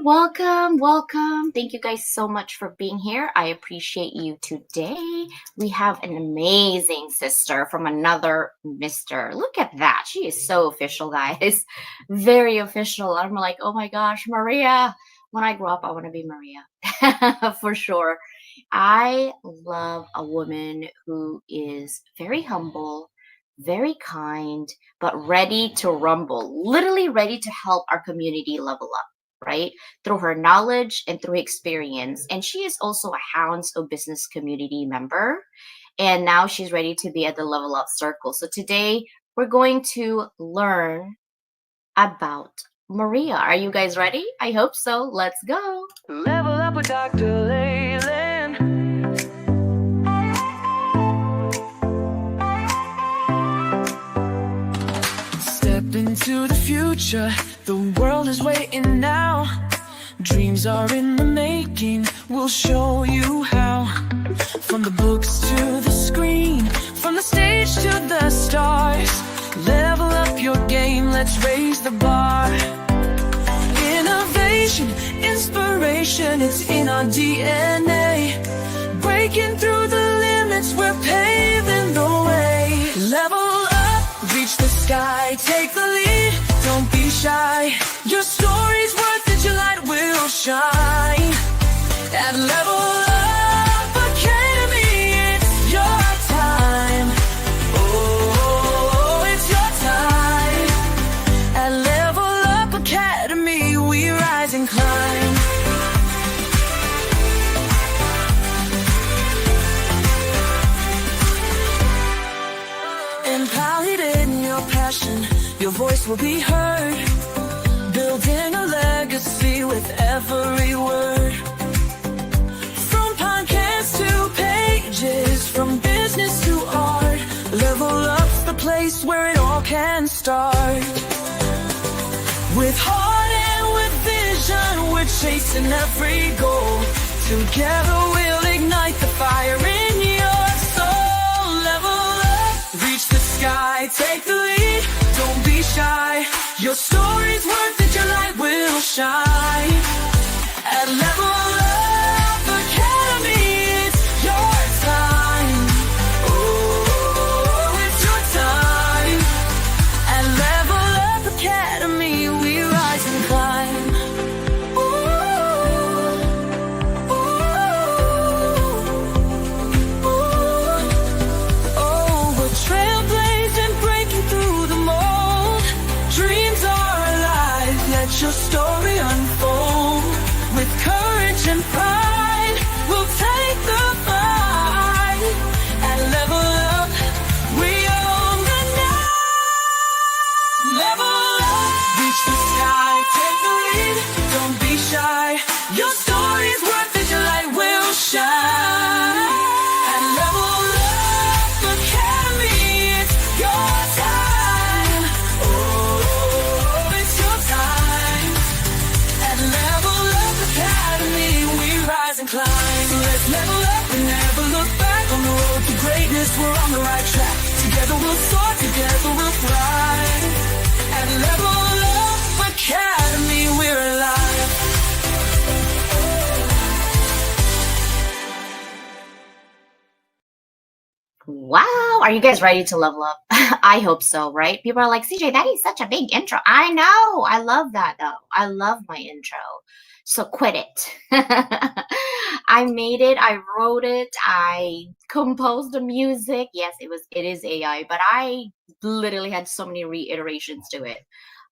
welcome, welcome. Thank you guys so much for being here. I appreciate you today. We have an amazing sister from another Mr. Look at that. She is so official, guys. Very official. I'm like, oh my gosh, Maria. When I grow up, I want to be Maria for sure. I love a woman who is very humble, very kind, but ready to rumble, literally ready to help our community level up, right? Through her knowledge and through experience. And she is also a Hounds of Business community member. And now she's ready to be at the Level Up Circle. So today we're going to learn about Maria. Are you guys ready? I hope so. Let's go. Level up with Dr. Leyland. Step into the future, the world is waiting now. Dreams are in the making, we'll show you how. From the books to the screen, from the stage to the stars. Level up your game, let's raise the bar. Innovation, inspiration, it's in our DNA. Breaking through the limits, we're paving the way. Level up, reach the sky, take the lead, don't be shy. Your story's worth it, your light will shine. At Level Up Academy, it's your time. Oh, it's your time. At Level Up Academy, we rise and climb. Empowered in your passion, your voice will be heard. Building a legacy with every word. From podcasts to pages, from business to art. Level Up's the place where it all can start. With heart and with vision, we're chasing every goal. Together we'll ignite the fire in your soul. Level up, reach the sky, take the lead, don't be shy. Your story's worth it, your light will shine. At Level Up Academy, it's your time. Oh, it's your time. At Level Up Academy, we rise and climb. Ooh, ooh, ooh. Oh, we're trailblazing, breaking through the mold. Dreams are alive, let your story unfold. With courage and pride, we'll take the fight. At Level Up, we own the night. Level up, reach the sky, take the lead, don't be shy. Your story's worth it, your light will shine. At Level Up Academy, it's your time. Oh, it's your time. At Level Up Academy, we rise and climb. So let's level up and never look back. On the road to greatness, we're on the right track. Together we'll soar, together we'll thrive. At Level Up Academy, we're alive. Wow. Are you guys ready to level up? I hope so, right? People are like, CJ, that is such a big intro. I know. I love that though. I love my intro. So quit it. I made it. I wrote it. I composed the music. Yes, it is AI, but I literally had so many reiterations to it.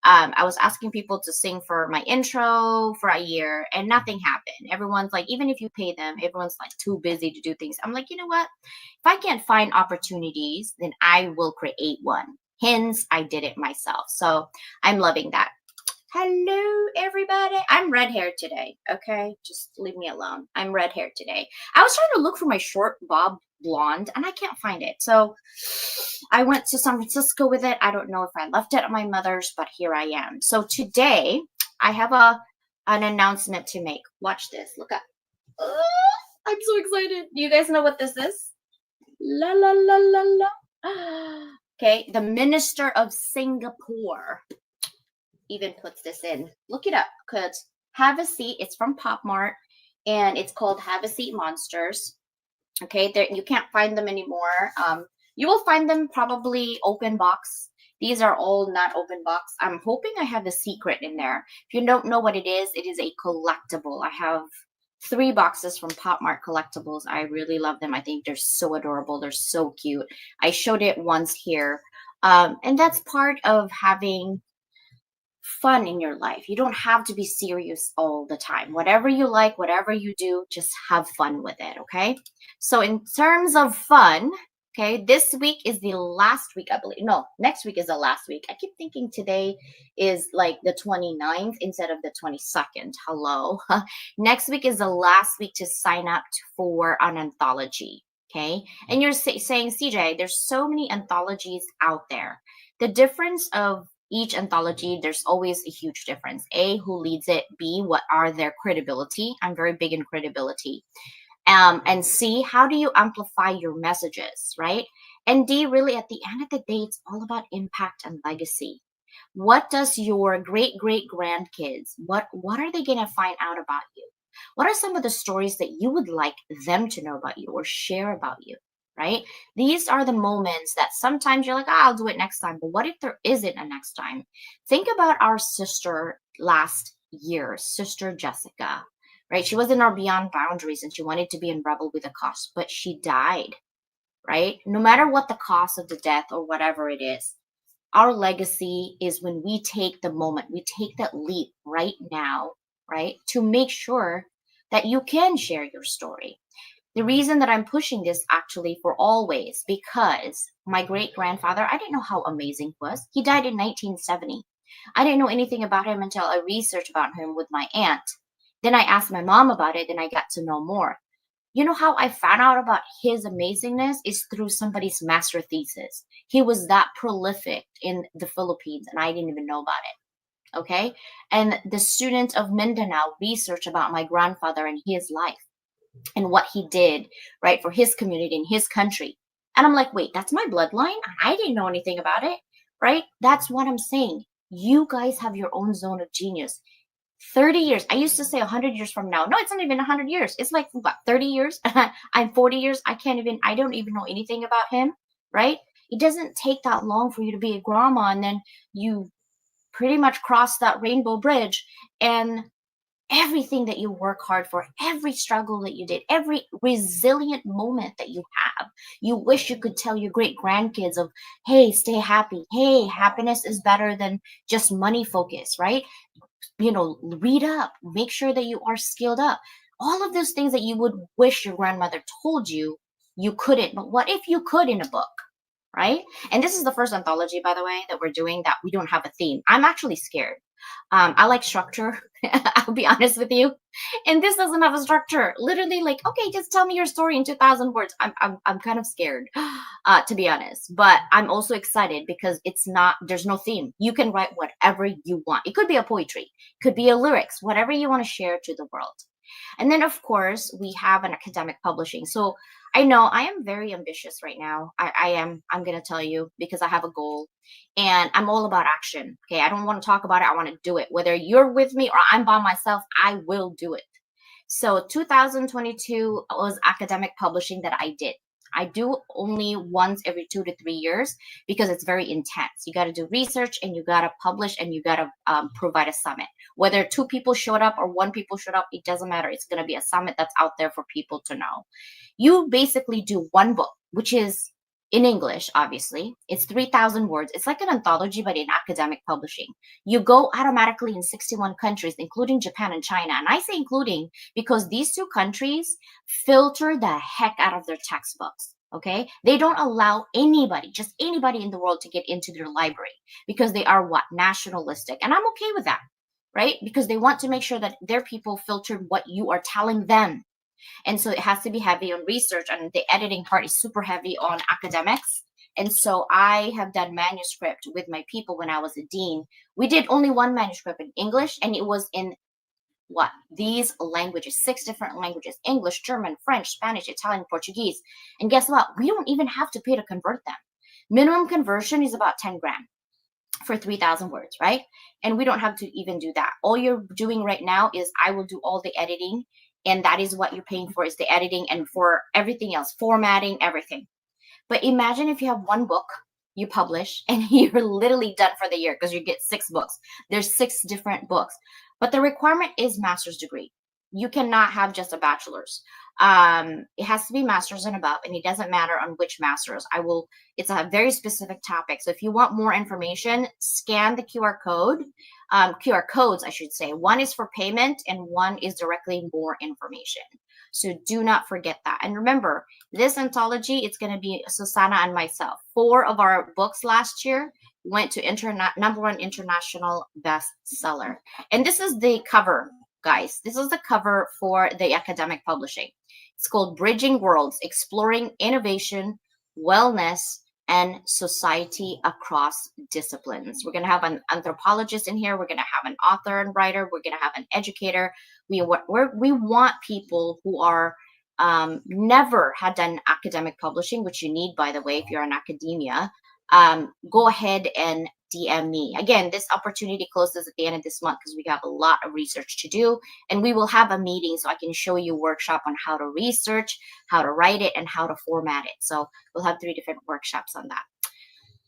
I was asking people to sing for my intro for a year and nothing happened. Everyone's like, even if you pay them, everyone's like too busy to do things. I'm like, you know what? If I can't find opportunities, then I will create one. Hence, I did it myself. So I'm loving that. Hello, everybody. I'm red haired today. Okay, just leave me alone. I'm red haired today. I was trying to look for my short bob blonde and I can't find it. So I went to San Francisco with it. I don't know if I left it at my mother's, but here I am. So today I have an announcement to make. Watch this. Look up. I'm so excited. Do you guys know what this is? La la la la la. Okay, the Minister of Singapore even puts this in. Look it up, because Have a Seat. It's from Pop Mart, and it's called Have a Seat Monsters. Okay, there you can't find them anymore. You will find them probably open box. These are all not open box. I'm hoping I have a secret in there. If you don't know what it is a collectible. I have 3 boxes from Pop Mart Collectibles. I really love them. I think they're so adorable. They're so cute. I showed it once here. And that's part of having fun in your life. You don't have to be serious all the time. Whatever you like, whatever you do, just have fun with it, okay? So in terms of fun, okay, this week is the last week, I believe. No, next week is the last week. I keep thinking today is like the 29th instead of the 22nd. Hello. Next week is the last week to sign up for an anthology, okay? And you're saying, CJ, there's so many anthologies out there. The difference of each anthology, there's always a huge difference. A, who leads it? B, what are their credibility? I'm very big in credibility. And C, how do you amplify your messages, right? And D, really at the end of the day, it's all about impact and legacy. What does your great great grandkids, what are they going to find out about you? What are some of the stories that you would like them to know about you or share about you? Right? These are the moments that sometimes you're like, I'll do it next time. But what if there isn't a next time? Think about our sister last year, Sister Jessica, right? She was in our Beyond Boundaries and she wanted to be in Rebel with a Cause, but she died, right? No matter what the cause of the death or whatever it is, our legacy is when we take the moment, we take that leap right now, right? To make sure that you can share your story. The reason that I'm pushing this actually for always, because my great grandfather, I didn't know how amazing he was. He died in 1970. I didn't know anything about him until I researched about him with my aunt. Then I asked my mom about it, then I got to know more. You know how I found out about his amazingness is through somebody's master thesis. He was that prolific in the Philippines, and I didn't even know about it. Okay? And the students of Mindanao researched about my grandfather and his life and what he did, right, for his community and his country. And I'm like, wait, that's my bloodline? I didn't know anything about it, right? That's what I'm saying. You guys have your own zone of genius. 30 years. I used to say 100 years from now. No, it's not even 100 years. It's like, what, 30 years? I'm 40 years. I don't even know anything about him, right? It doesn't take that long for you to be a grandma, and then you pretty much cross that rainbow bridge, and everything that you work hard for, every struggle that you did, every resilient moment that you have, you wish you could tell your great grandkids of, hey, stay happy. Hey, happiness is better than just money focus, right? Read up, make sure that you are skilled up. All of those things that you would wish your grandmother told you, you couldn't. But what if you could in a book, right? And this is the first anthology, by the way, that we're doing that we don't have a theme. I'm actually scared. I like structure. I'll be honest with you. And this doesn't have a structure. Literally, like, okay, just tell me your story in 2,000 words. I'm kind of scared, to be honest. But I'm also excited because there's no theme. You can write whatever you want. It could be a poetry, it could be a lyrics, whatever you want to share to the world. And then, of course, we have an academic publishing. So I know I am very ambitious right now. I'm going to tell you because I have a goal and I'm all about action. Okay. I don't want to talk about it. I want to do it. Whether you're with me or I'm by myself, I will do it. So 2022 was academic publishing that I did. I do only once every 2 to 3 years because it's very intense. You got to do research and you got to publish and you got to provide a summit. Whether 2 people showed up or 1 people showed up, it doesn't matter. It's going to be a summit that's out there for people to know. You basically do 1 book, which is in English, obviously. It's 3,000 words. It's like an anthology, but in academic publishing. You go automatically in 61 countries, including Japan and China. And I say including because these 2 countries filter the heck out of their textbooks. Okay. They don't allow anybody, just anybody in the world to get into their library because they are nationalistic. And I'm okay with that, right? Because they want to make sure that their people filtered what you are telling them. And so it has to be heavy on research, and the editing part is super heavy on academics. And so I have done manuscript with my people when I was a dean. We did only 1 manuscript in English, and it was in these languages, 6 different languages: English, German, French, Spanish, Italian, Portuguese. And guess what? We don't even have to pay to convert them. Minimum conversion is about 10 grand for 3,000 words, right? And we don't have to even do that. All you're doing right now is I will do all the editing, and that is what you're paying for, is the editing, and for everything else, formatting, everything. But imagine if you have one book you publish and you're literally done for the year because you get 6 books. There's 6 different books, but the requirement is master's degree. You cannot have just a bachelor's. It has to be master's and above, and it doesn't matter on which master's. It's a very specific topic. So if you want more information, scan the QR code, QR codes, I should say. One is for payment and one is directly more information. So do not forget that. And remember, this anthology, it's going to be Susanna and myself. 4 of our books last year went to #1 international bestseller. And this is the cover, guys. This is the cover for the academic publishing. It's called Bridging Worlds, Exploring Innovation, Wellness, and Society Across Disciplines. We're going to have an anthropologist in here. We're going to have an author and writer. We're going to have an educator. We want people who are never had done academic publishing, which you need, by the way, if you're in academia. Go ahead and DM me. Again, this opportunity closes at the end of this month because we have a lot of research to do, and we will have a meeting so I can show you a workshop on how to research, how to write it, and how to format it. So we'll have 3 different workshops on that.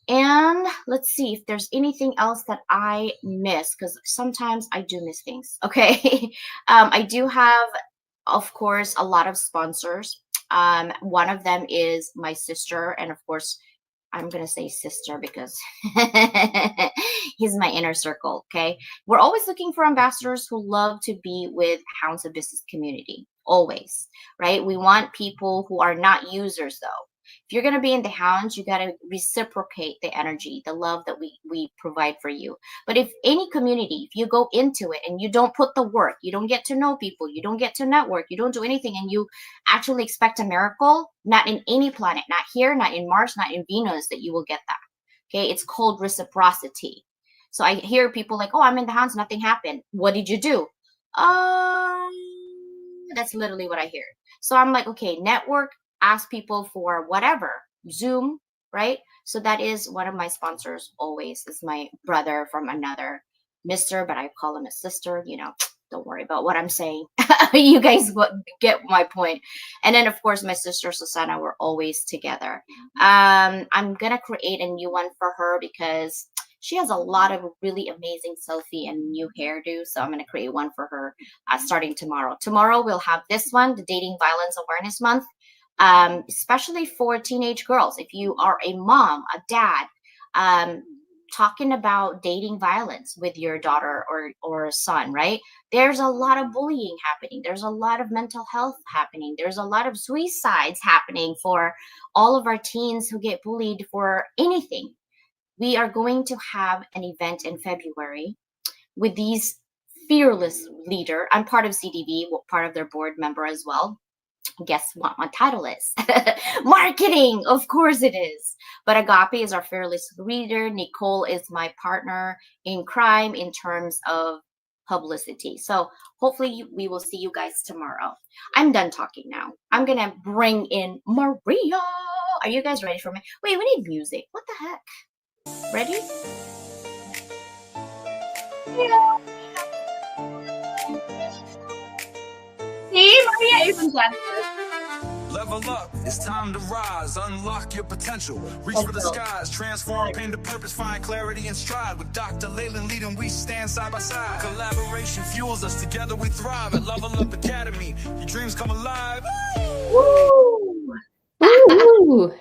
And let's see if there's anything else that I miss, because sometimes I do miss things. Okay. I do have, of course, a lot of sponsors. One of them is my sister, and of course, I'm going to say sister because he's my inner circle, okay? We're always looking for ambassadors who love to be with Hounds of Business community, always, right? We want people who are not users, though. If you're going to be in the Hounds, you got to reciprocate the energy, the love that we provide for you. But if any community, if you go into it and you don't put the work, you don't get to know people, you don't get to network, you don't do anything, and you actually expect a miracle, not in any planet, not here, not in Mars, not in Venus, that you will get that. Okay, it's called reciprocity. So I hear people like, oh, I'm in the Hounds, nothing happened. What did you do? That's literally what I hear. So I'm like, okay, network, ask people for whatever, Zoom, right? So that is one of my sponsors always, is my brother from another mister, but I call him a sister, don't worry about what I'm saying. You guys get my point. And then, of course, my sister Susanna, we're always together. I'm going to create a new one for her because she has a lot of really amazing selfie and new hairdo. So I'm going to create one for her starting tomorrow. Tomorrow, we'll have this one, the Dating Violence Awareness Month. Especially for teenage girls. If you are a mom, a dad, talking about dating violence with your daughter or son, right? There's a lot of bullying happening. There's a lot of mental health happening. There's a lot of suicides happening for all of our teens who get bullied for anything. We are going to have an event in February with these fearless leader. I'm part of CDV, part of their board member as well. Guess what my title is? Marketing, of course it is. But Agape is our fearless leader. Nicole is my partner in crime in terms of publicity. So hopefully we will see you guys tomorrow. I'm done talking now. I'm going to bring in Maria. Are you guys ready for me? Wait, we need music. What the heck? Ready? Yeah. See, Maria isn't that. Level up, it's time to rise, unlock your potential, reach for the skies, transform pain to purpose, find clarity and stride. With Dr. Leyland leading, we stand side by side. Collaboration fuels us, together we thrive at Level Up Academy. Your dreams come alive. Woo! Woo!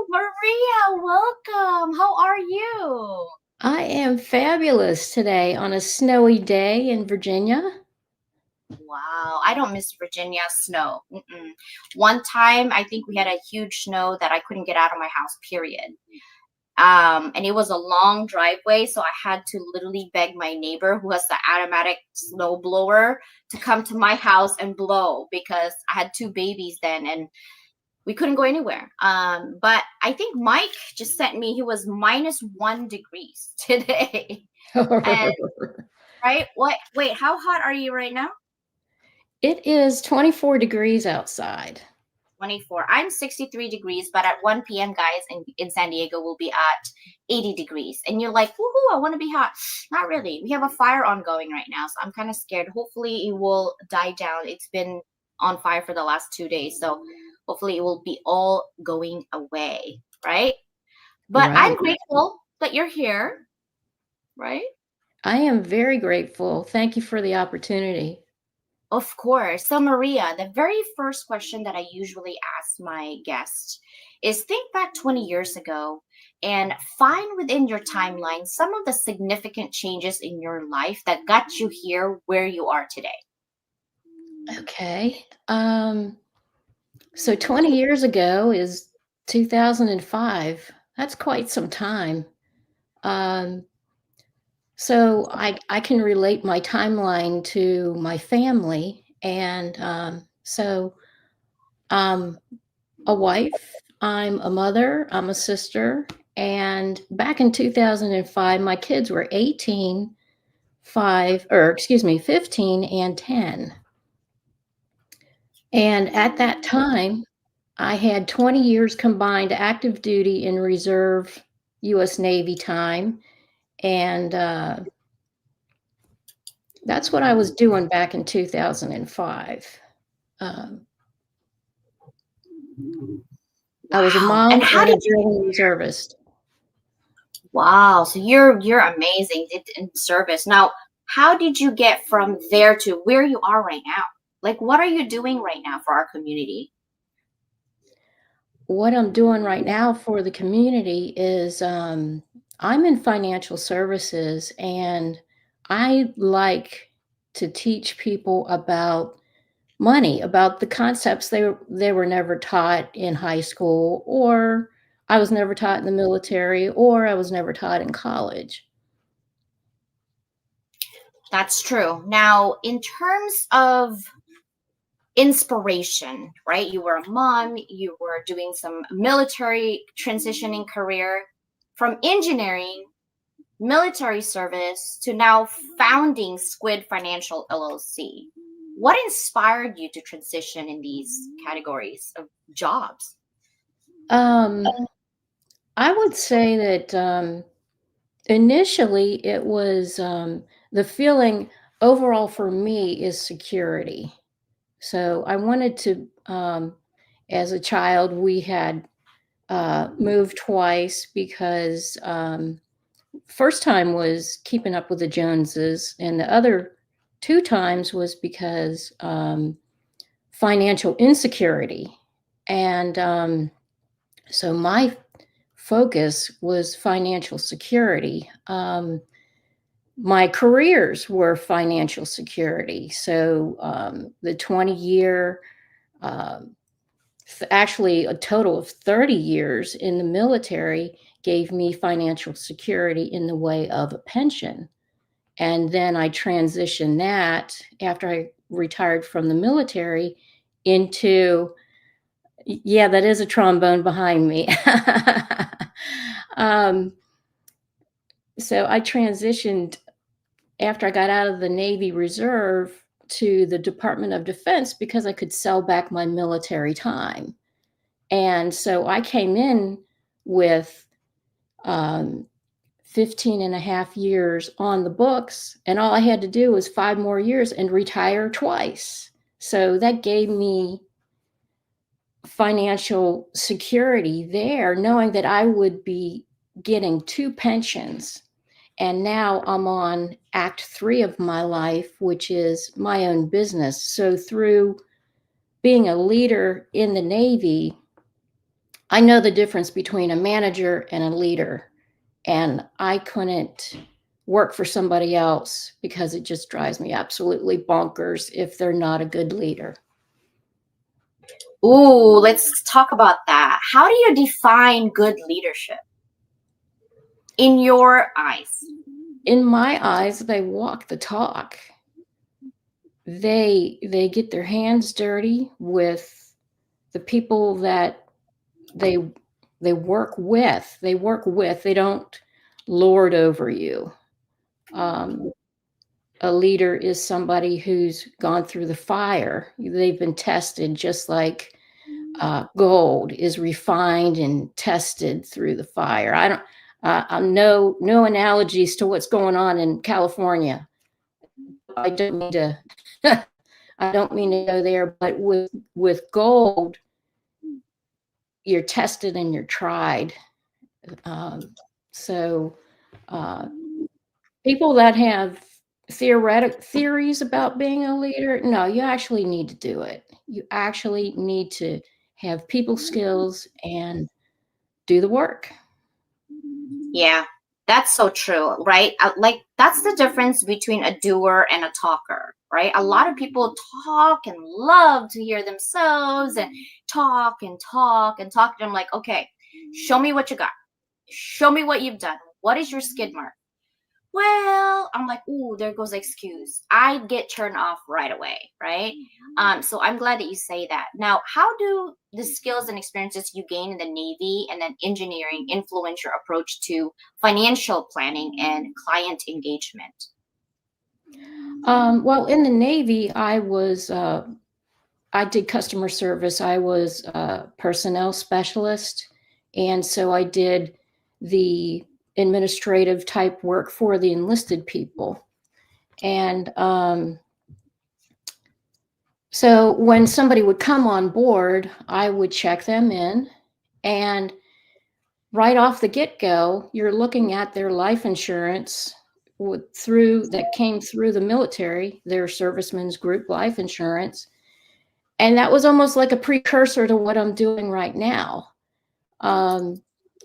Maria, welcome. How are you? I am fabulous today on a snowy day in Virginia. Wow, I don't miss Virginia snow. One time, I think we had a huge snow that I couldn't get out of my house, period. And it was a long driveway, so I had to literally beg my neighbor who has the automatic snow blower to come to my house and blow because I had 2 babies then and we couldn't go anywhere. But I think Mike just sent me, he was -1 degrees today. And, right? Wait, how hot are you right now? It is 24 degrees outside. 24. I'm 63 degrees, but at 1 p.m., guys, in San Diego, we'll be at 80 degrees. And you're like, woohoo, I want to be hot. Not really. We have a fire ongoing right now, so I'm kind of scared. Hopefully, it will die down. It's been on fire for the last 2 days, so hopefully, it will be all going away, right? But I'm Right. grateful that you're here, right? I am very grateful. Thank you for the opportunity. Of course. So, Maria, the very first question that I usually ask my guests is think back 20 years ago and find within your timeline some of the significant changes in your life that got you here where you are today. Okay. So 20 years ago is 2005. That's quite some time. Um, so I can relate my timeline to my family. And so I'm a wife, I'm a mother, I'm a sister. And back in 2005, my kids were 18, 15 and 10. And at that time, I had 20 years combined active duty and reserve US Navy time. And that's what I was doing back in 2005. Um, I was a Wow. And mom how and a did you drilling reservist. Wow, so you're amazing in service. Now, how did you get from there to where you are right now? Like what are you doing right now for our community? What I'm doing right now for the community is I'm in financial services and I like to teach people about money, about the concepts they were never taught in high school, or I was never taught in the military, or I was never taught in college. That's true. Now, in terms of inspiration, right? You were a mom, you were doing some military transitioning career from engineering, military service to now founding Squid Financial LLC. What inspired you to transition in these categories of jobs? Um, I would say that initially it was the feeling overall for me is security. So I wanted to, as a child, we had moved twice because first time was keeping up with the Joneses, and the other two times was because financial insecurity. And so my focus was financial security. My careers were financial security. So the 20-year, actually a total of 30 years in the military gave me financial security in the way of a pension. And then I transitioned that after I retired from the military into, yeah, that is a trombone behind me. um, so I transitioned after I got out of the Navy Reserve to the Department of Defense because I could sell back my military time. And so I came in with um, 15 and a half years on the books, and all I had to do was 5 more years and retire twice. So that gave me financial security there, knowing that I would be getting two pensions. And now I'm on Act 3 of my life, which is my own business. So through being a leader in the Navy, I know the difference between a manager and a leader. And I couldn't work for somebody else because it just drives me absolutely bonkers if they're not a good leader. Ooh, let's talk about that. How do you define good leadership in your eyes? In my eyes, they walk the talk. They get their hands dirty with the people that they they work with. They don't lord over you. A leader is somebody who's gone through the fire. They've been tested just like gold is refined and tested through the fire. I don't. No analogies to what's going on in California. I don't mean to. I don't mean to go there, but with gold, you're tested and you're tried. So people that have theoretic theories about being a leader, no, you actually need to do it. You actually need to have people skills and do the work. Yeah, that's so true, right? Like, that's the difference between a doer and a talker, right? A lot of people talk and love to hear themselves and talk and talk and talk. And I'm like, okay, show me what you got. Show me what you've done. What is your skid mark? Well, I'm like, ooh, there goes the excuse. I get turned off right away, right? So I'm glad that you say that. Now, how do the skills and experiences you gain in the Navy and then engineering influence your approach to financial planning and client engagement? Well, in the Navy, I did customer service. I was a personnel specialist. And so I did the administrative type work for the enlisted people. And so when somebody would come on board, I would check them in. And right off the get-go, you're looking at their life insurance that came through the military, their servicemen's group life insurance. And that was almost like a precursor to what I'm doing right now.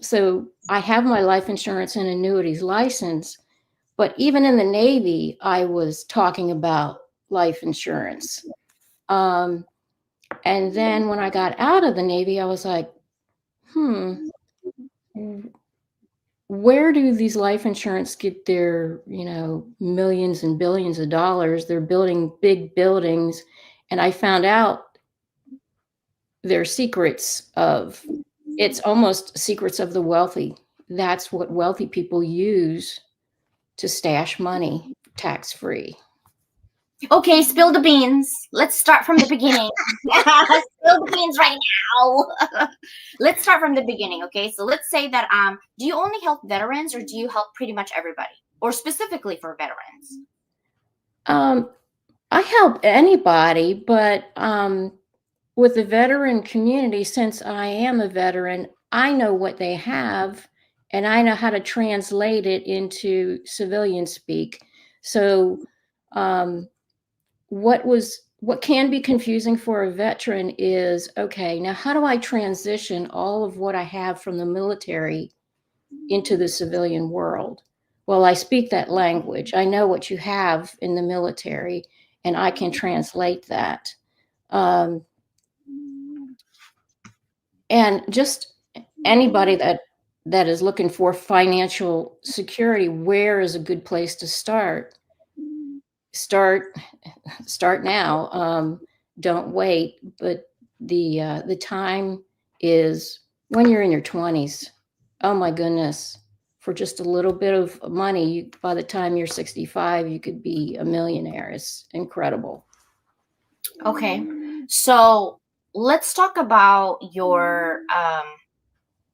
So I have my life insurance and annuities license, but even in the Navy, I was talking about life insurance. And then when I got out of the Navy, I was like, where do these life insurance get their, millions and billions of dollars? They're building big buildings. And I found out their secrets it's almost secrets of the wealthy. That's what wealthy people use to stash money tax-free. Okay, spill the beans. Let's start from the beginning. Spill the beans right now. Let's start from the beginning, okay? So let's say that do you only help veterans or do you help pretty much everybody? Or specifically for veterans? I help anybody, but with the veteran community, since I am a veteran, I know what they have and I know how to translate it into civilian speak. So what can be confusing for a veteran is, okay, now how do I transition all of what I have from the military into the civilian world? Well, I speak that language. I know what you have in the military, and I can translate that. And just anybody that is looking for financial security, where is a good place to start? Start now. Don't wait. But the time is when you're in your 20s. Oh my goodness. For just a little bit of money, by the time you're 65, you could be a millionaire. It's incredible. Okay. So let's talk about your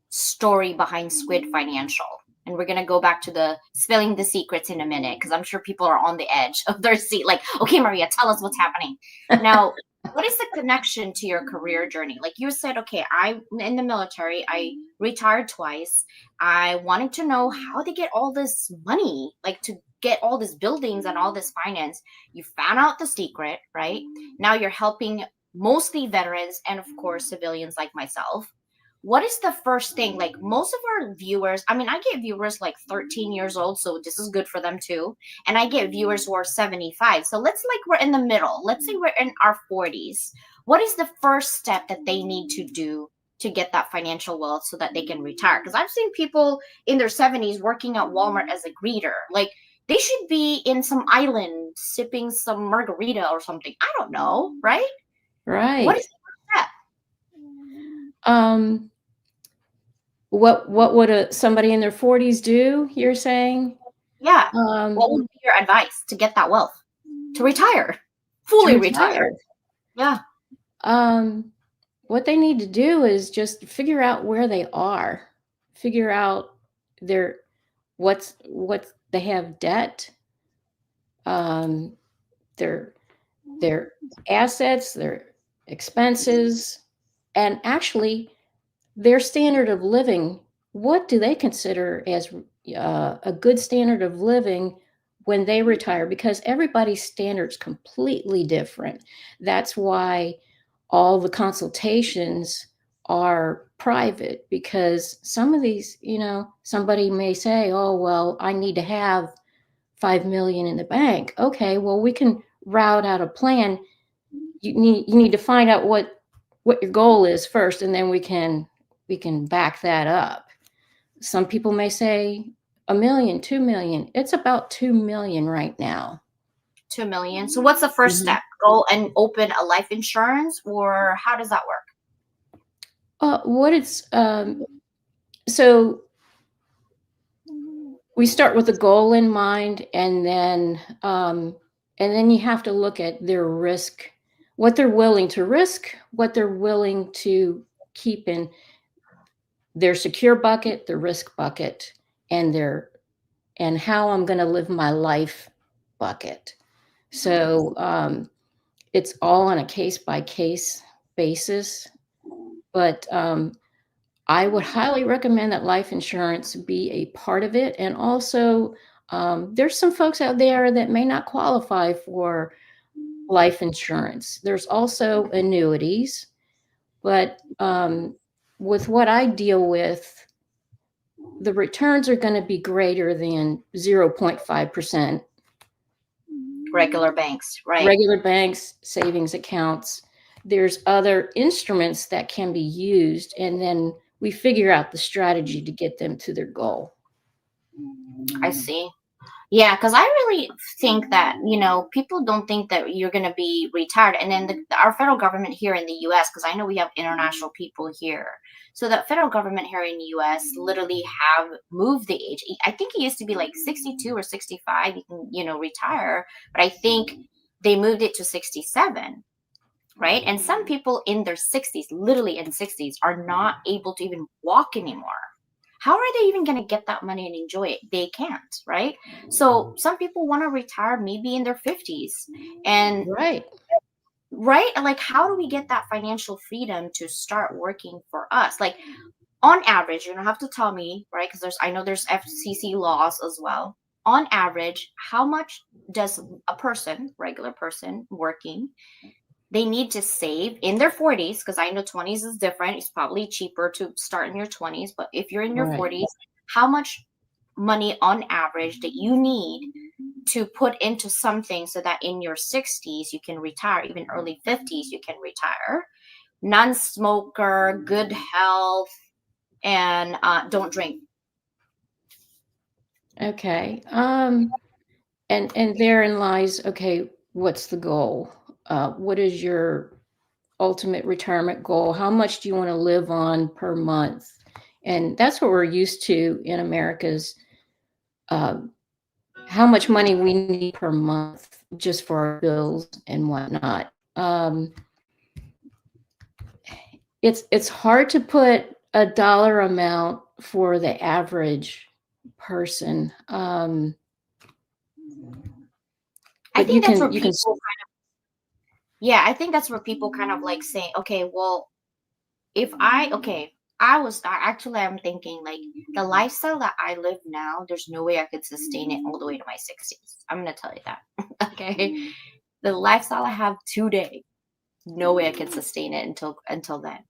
story behind Squid Financial. And we're going to go back to the spilling the secrets in a minute, because I'm sure people are on the edge of their seat. Like, okay, Maria, tell us what's happening. Now, what is the connection to your career journey? Like you said, okay, I'm in the military. I retired twice. I wanted to know how they get all this money, like to get all these buildings and all this finance. You found out the secret, right? Now you're helping mostly veterans and, of course, civilians like myself. What is the first thing? Like most of our viewers, I mean, I get viewers like 13 years old, so this is good for them too. And I get viewers who are 75. So let's like we're in the middle. Let's say we're in our 40s. What is the first step that they need to do to get that financial wealth so that they can retire? Because I've seen people in their 70s working at Walmart as a greeter. Like they should be in some island sipping some margarita or something. I don't know, right? Right. What is the first step? What would somebody in their 40s do, you're saying? Yeah. What would be your advice to get that wealth? To retire. Fully retire. Yeah. what they need to do is just figure out where they are, figure out their what they have debt, um, their their assets, their expenses, and actually their standard of living. What do they consider as a good standard of living when they retire? Because everybody's standards completely different. That's why all the consultations are private, because some of these, somebody may say, oh, well, I need to have 5 million in the bank. Okay, well, we can route out a plan. You need to find out what your goal is first, and then we can back that up. Some people may say a million, 2 million. It's about 2 million right now. 2 million. So what's the 1st step? Go and open a life insurance, or how does that work? So we start with a goal in mind, and then you have to look at their risk, what they're willing to risk, what they're willing to keep in their secure bucket, their risk bucket, and how I'm going to live my life bucket. So it's all on a case-by-case basis, but I would highly recommend that life insurance be a part of it. And also, there's some folks out there that may not qualify for life insurance. There's also annuities, but with what I deal with, the returns are going to be greater than 0.5%. Regular banks, right? Regular banks, savings accounts. There's other instruments that can be used, and then we figure out the strategy to get them to their goal. I see. Yeah, because I really think that, people don't think that you're going to be retired. And then our federal government here in the U.S., because I know we have international people here. So the federal government here in the U.S. literally have moved the age. I think it used to be like 62 or 65, you can, retire. But I think they moved it to 67, right? And some people in their 60s, literally in 60s, are not able to even walk anymore. How are they even going to get that money and enjoy it? They can't, right? So some people want to retire maybe in their 50s. And right. Like, how do we get that financial freedom to start working for us? Like, on average, you don't have to tell me, right? Because I know there's FCC laws as well. On average, how much does a person, regular person working, they need to save in their 40s, because I know 20s is different. It's probably cheaper to start in your 20s. But if you're in your 40s, how much money on average that you need to put into something so that in your 60s you can retire, even early 50s you can retire, non-smoker, good health, and don't drink? Okay. And therein lies, okay, what's the goal? What is your ultimate retirement goal? How much do you want to live on per month? And that's what we're used to in America's, how much money we need per month just for our bills and whatnot. It's hard to put a dollar amount for the average person. I think that's where people I think that's where people kind of like say, okay, well, I'm thinking like the lifestyle that I live now, there's no way I could sustain it all the way to my 60s. I'm going to tell you that. Okay. The lifestyle I have today, no way I can sustain it until then.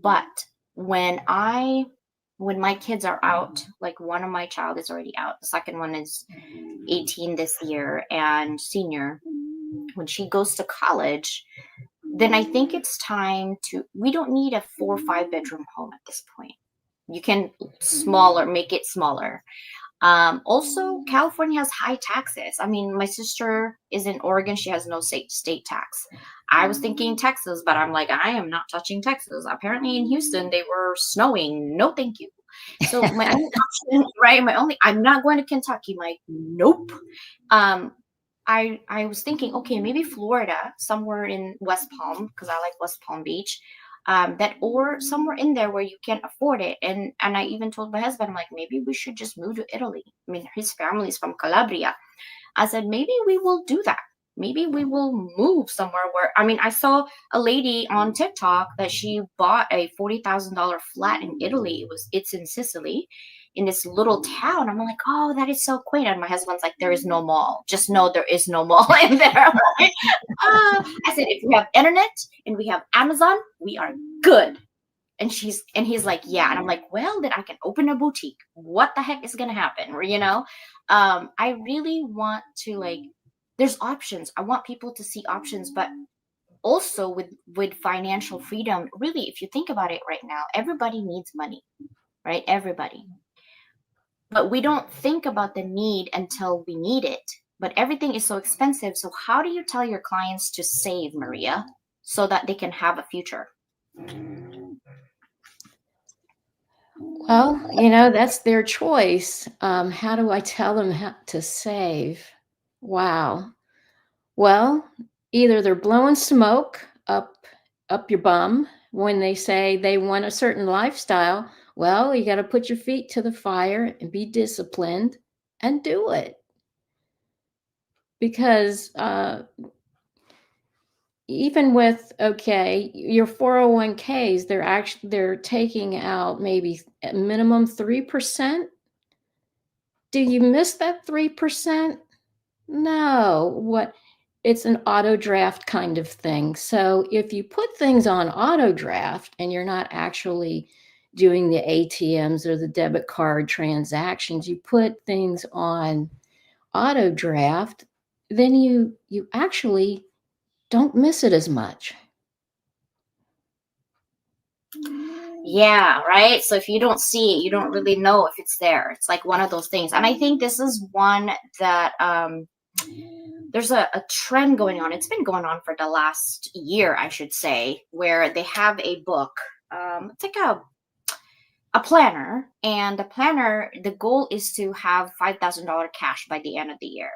But when my kids are out, like one of my child is already out. The second one is 18 this year and senior. When she goes to college, then I think it's time we don't need a 4 or 5 bedroom home at this point. You can make it smaller. Also, California has high taxes. I mean, my sister is in Oregon. She has no state tax. I was thinking Texas, but I'm like, I am not touching Texas. Apparently in Houston, they were snowing. No, thank you. So my only option, right? I'm not going to Kentucky. Nope. I was thinking, okay, maybe Florida, somewhere in West Palm, because I like West Palm Beach. that, or somewhere in there where you can afford it. And I even told my husband, I'm like, maybe we should just move to Italy. I mean, his family's from Calabria. I said, maybe we will do that. Maybe we will move somewhere where, I mean, I saw a lady on TikTok that she bought a $40,000 flat in Italy. It's in Sicily, in this little town. I'm like, oh, that is so quaint. And my husband's like, there is no mall. Just know there is no mall in there. I'm like, I said, if we have internet and we have Amazon, we are good. And he's like, yeah. And I'm like, well, then I can open a boutique. What the heck is gonna happen? I really want to, like, there's options. I want people to see options, but also with financial freedom, really, if you think about it right now, everybody needs money, right? Everybody. But we don't think about the need until we need it. But everything is so expensive. So how do you tell your clients to save, Maria, so that they can have a future? Well, that's their choice. How do I tell them how to save? Wow. Well, either they're blowing smoke up your bum when they say they want a certain lifestyle. Well, you got to put your feet to the fire and be disciplined and do it. Because even with, okay, your 401ks, they're taking out maybe a minimum 3%. Do you miss that 3%? No. It's an auto draft kind of thing. So if you put things on auto draft and you're not actually doing the ATMs or the debit card transactions, you put things on auto draft, then you actually don't miss it as much. Yeah, right. So if you don't see it, you don't really know if it's there. It's like one of those things. And I think this is one that there's a trend going on. It's been going on for the last year, I should say, where they have a book. It's like a planner, and the planner, the goal is to have $5,000 cash by the end of the year.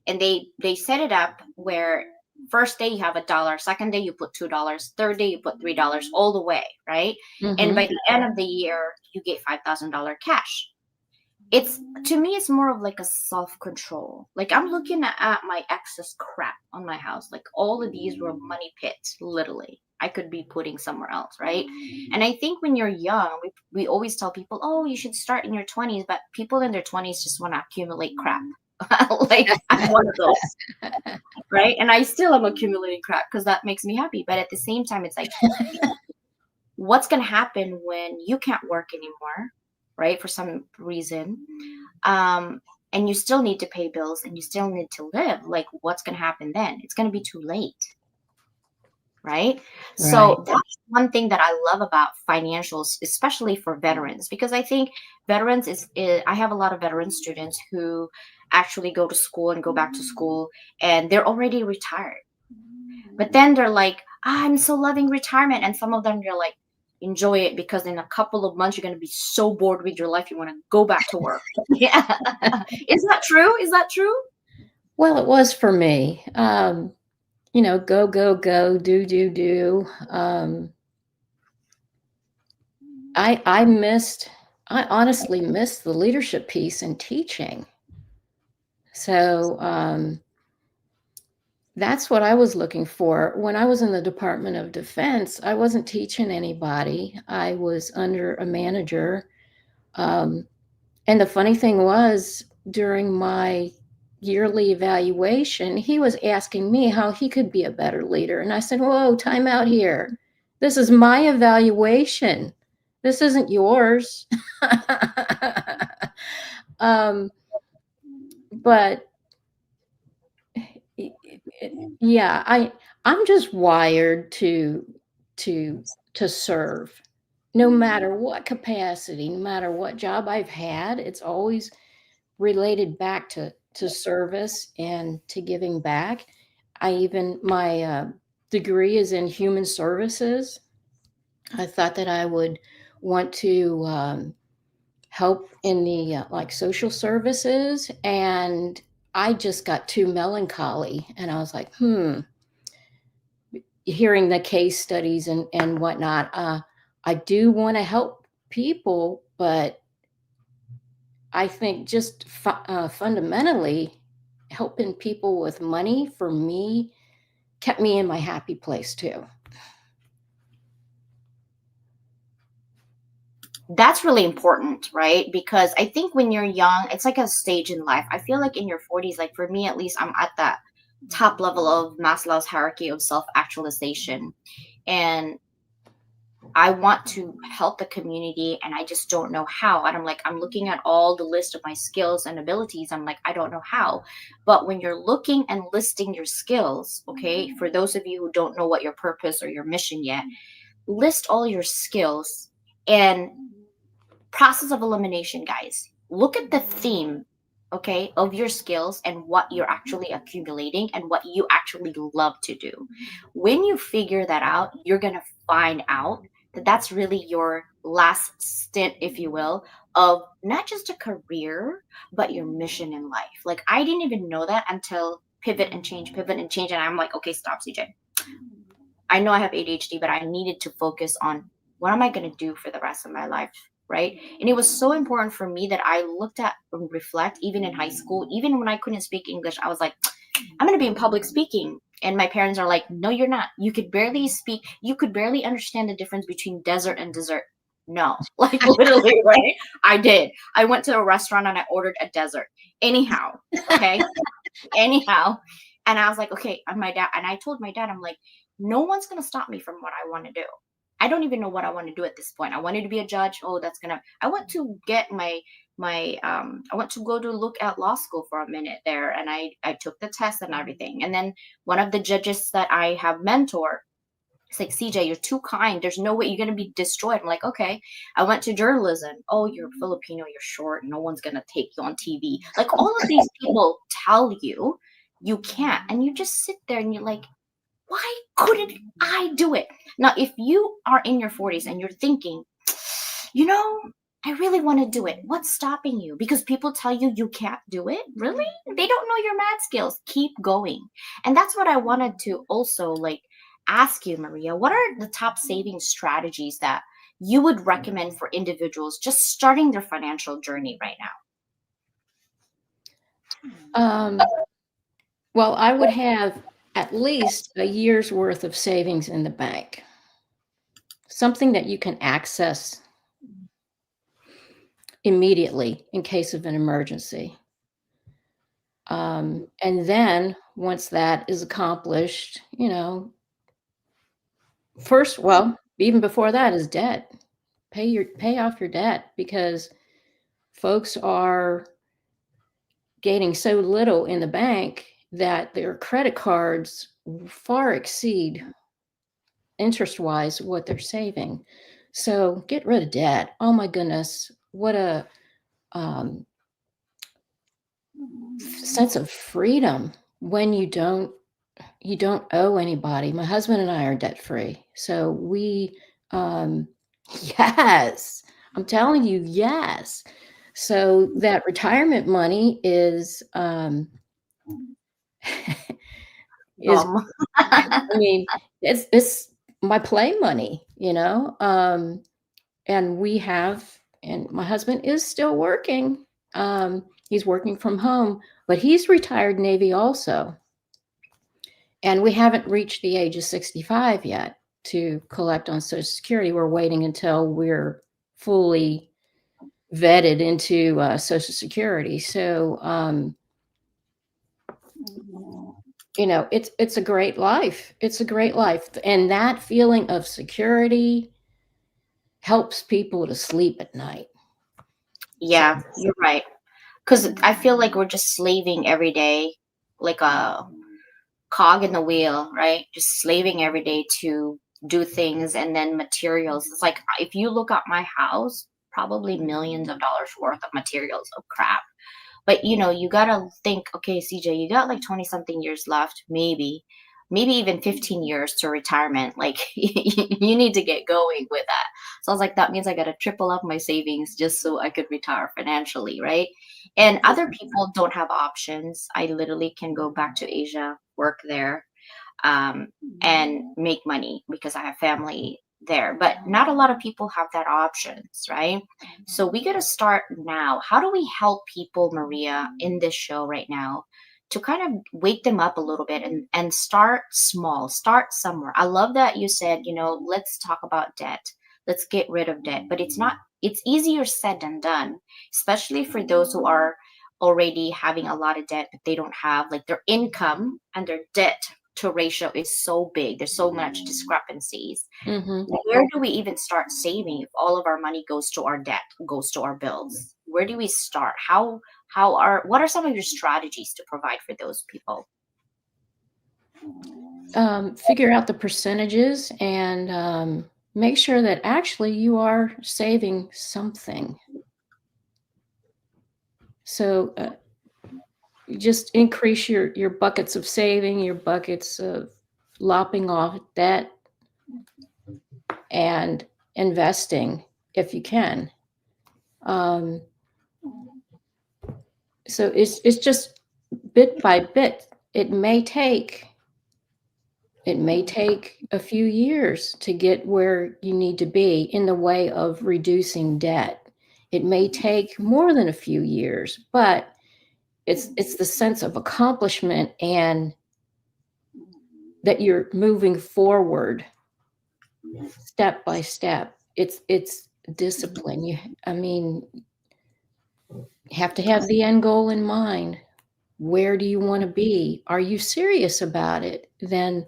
And they set it up where first day you have $1, second day you put $2, third day you put $3, all the way, right? And by the end of the year you get $5,000 cash. It's, to me, it's more of like a self-control. Like, I'm looking at my excess crap on my house. Like, all of these were money pits, literally. I could be putting somewhere else, right? And I think when you're young, we always tell people, oh, you should start in your 20s, but people in their 20s just want to accumulate crap. Like, I'm one of those, right? And I still am accumulating crap because that makes me happy. But at the same time, it's like, what's going to happen when you can't work anymore, right? For some reason. And you still need to pay bills and you still need to live. Like, what's going to happen then? It's going to be too late. Right? So that's one thing that I love about financials, especially for veterans, because I think veterans I have a lot of veteran students who actually go to school and go back to school and they're already retired. But then they're like, I'm so loving retirement. And some of them, you're like, enjoy it, because in a couple of months, you're going to be so bored with your life. You want to go back to work. Yeah. Is that true? Is that true? Well, it was for me. Go, go, go, do. I honestly missed the leadership piece in teaching. So that's what I was looking for. When I was in the Department of Defense, I wasn't teaching anybody. I was under a manager. And the funny thing was, during my yearly evaluation, he was asking me how he could be a better leader. And I said, whoa, time out here. This is my evaluation. This isn't yours. But yeah, I'm just wired to serve, no matter what capacity, no matter what job I've had. It's always related back to service and to giving back. My degree is in human services. I thought that I would want to help in the like social services, and I just got too melancholy, and I was like, hearing the case studies and whatnot. I do want to help people, but I think just fundamentally helping people with money for me kept me in my happy place too. That's really important, right? Because I think when you're young, it's like a stage in life. I feel like in your 40s, like for me at least, I'm at that top level of Maslow's hierarchy of self-actualization. And I want to help the community and I just don't know how. And I'm like, I'm looking at all the list of my skills and abilities. I'm like, I don't know how. But when you're looking and listing your skills, okay, for those of you who don't know what your purpose or your mission yet, list all your skills and process of elimination, guys. Look at the theme, okay, of your skills and what you're actually accumulating and what you actually love to do. When you figure that out, you're going to find out that that's really your last stint, if you will, of not just a career, but your mission in life. Like, I didn't even know that until pivot and change, pivot and change. And I'm like, okay, stop, CJ. I know I have ADHD, but I needed to focus on what am I going to do for the rest of my life, right? And it was so important for me that I looked at and reflect, even in high school, even when I couldn't speak English, I was like, I'm going to be in public speaking. And my parents are like, no, you're not. You could barely speak. You could barely understand the difference between desert and dessert. No, like literally, right? I did. I went to a restaurant and I ordered a dessert. Anyhow, okay. Anyhow. And I was like, okay. And my dad, and I told my dad, I'm like, no one's going to stop me from what I want to do. I don't even know what I want to do at this point. I wanted to be a judge. Oh, that's gonna. I went to get I went to go to look at law school for a minute there, and I took the test and everything. And then one of the judges that I have mentored, it's like, CJ, you're too kind. There's no way you're gonna be destroyed. I'm like, okay. I went to journalism. Oh, you're Filipino. You're short. No one's gonna take you on TV. Like all of these people tell you you can't, and you just sit there and you're like, why couldn't I do it? Now, if you are in your 40s and you're thinking, you know, I really want to do it, what's stopping you? Because people tell you you can't do it? Really? They don't know your math skills. Keep going. And that's what I wanted to also like ask you, Maria. What are the top saving strategies that you would recommend for individuals just starting their financial journey right now? Well, I would have at least a year's worth of savings in the bank, something that you can access immediately in case of an emergency. And then once that is accomplished, first, well, even before that is debt. Pay off your debt, because folks are gaining so little in the bank that their credit cards far exceed interest-wise what they're saving. So get rid of debt. Oh my goodness, what a sense of freedom when you don't owe anybody. My husband and I are debt free, so we yes, I'm telling you, yes. So that retirement money is is I mean, it's my play money, and my husband is still working. He's working from home, but he's retired Navy also. And we haven't reached the age of 65 yet to collect on Social Security. We're waiting until we're fully vetted into Social Security. So, it's a great life. It's a great life. And that feeling of security helps people to sleep at night. Yeah, you're right. Because I feel like we're just slaving every day, like a cog in the wheel, right? Just slaving every day to do things, and then materials. It's like if you look at my house, probably millions of dollars worth of materials of crap. But you gotta think, okay, CJ, you got like 20 something years left, maybe even 15 years to retirement. Like you need to get going with that. So I was like, that means I gotta triple up my savings just so I could retire financially, right? And other people don't have options. I literally can go back to Asia, work there. and make money because I have family there. But not a lot of people have that options, right? So we got to start now. How do we help people, Maria, in this show right now to kind of wake them up a little bit and start small, start somewhere? I love that you said, let's talk about debt. Let's get rid of debt. But it's easier said than done, especially for those who are already having a lot of debt, but they don't have like their income and their debt to ratio is so big. There's so much discrepancies. Mm-hmm. Where do we even start saving if all of our money goes to our debt, goes to our bills? Where do we start? What are some of your strategies to provide for those people? Figure out the percentages and make sure that actually you are saving something. So just increase your buckets of saving, your buckets of lopping off debt, and investing if you can. So it's just bit by bit. It may take a few years to get where you need to be in the way of reducing debt. It may take more than a few years, but it's the sense of accomplishment and that you're moving forward step by step. It's discipline. You have to have the end goal in mind. Where do you want to be? Are you serious about it? Then